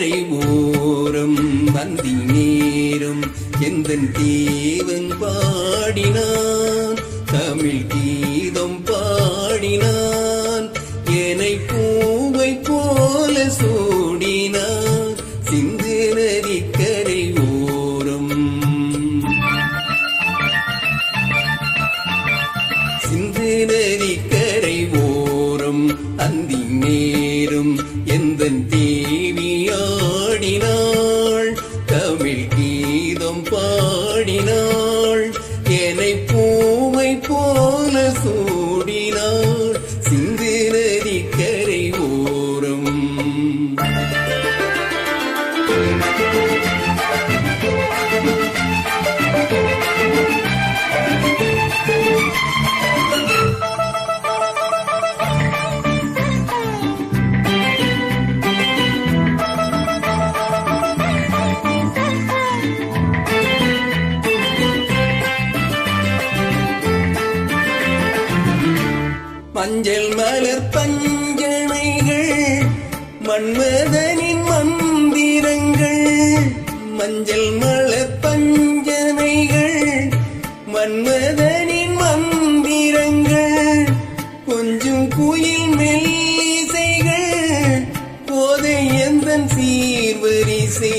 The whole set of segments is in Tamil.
நதிக்கரை ஓரம் வந்தி நேரம் எந்தன் தேவன் பாடினான் தமிழ் கீதம் பாடினான் என்னை பூவை போல சூடினான் சிந்து நதிக்கரை ஓரம் சிந்து நதிக்கரை ஓரம் அந்தி நேரம் எந்தன் தேவி ஆடினாள் தமிழ் கீதம் பாடினாள் என்னை பூவை போல சூடினாள் சிந்து நதிக்கரை ஓரம் மஞ்சள் மலர் பஞ்சனைகள் மன்மதனின் மந்திரங்கள் மஞ்சள் மலர் பஞ்சனைகள் மன்மதனின் மந்திரங்கள் கொஞ்சம் குயில் மெல்லிசைகள் போதை எந்தன் சீர்வரிசை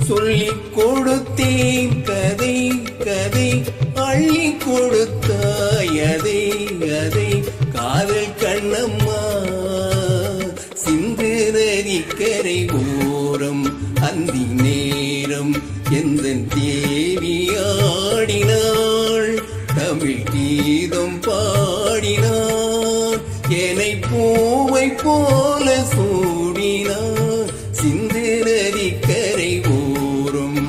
சொல்லிக் கொடுத்தேன் கதை கதை அள்ளி கொடுத்தாய் அதை அதை காதல் கண்ணம்மா சிந்து நதிக்கரை ஓரம் அந்தி நேரம் எந்தன் தேவி ஆடினாள் தமிழ் கீதம் பாடினாள் என்னை பூவை போல சூடினாள் சிந்து நதிக்கரை ஓரம்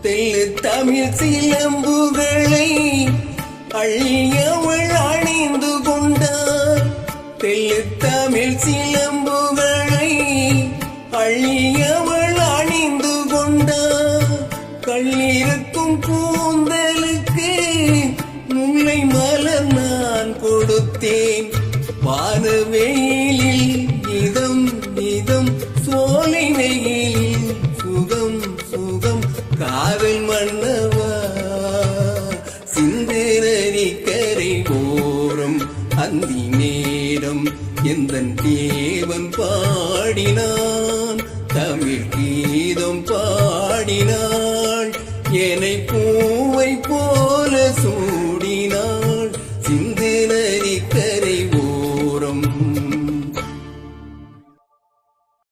தெள்ளு தமிழ் சிலம்புகளை அள்ளியவள் அணிந்து கொண்டார் தெள்ளு தமிழ் சிலம்புகளை அள்ளியவள் அணிந்து கொண்டார் கள்ளிருக்கும் கூந்தலுக்கு முல்லை மலர் நான் கொடுத்தேன் வானவெயிலில் இதம் இதம் சோலை வெயிலில் சுகம் சுகம் காதல் மன்னவா சிந்து நதிக்கரை ஓரம் அந்தி நேரம் எந்தன் தேவன் பாடினான் தமிழ் கீதம் பாடினாள் என்னை பூவை போல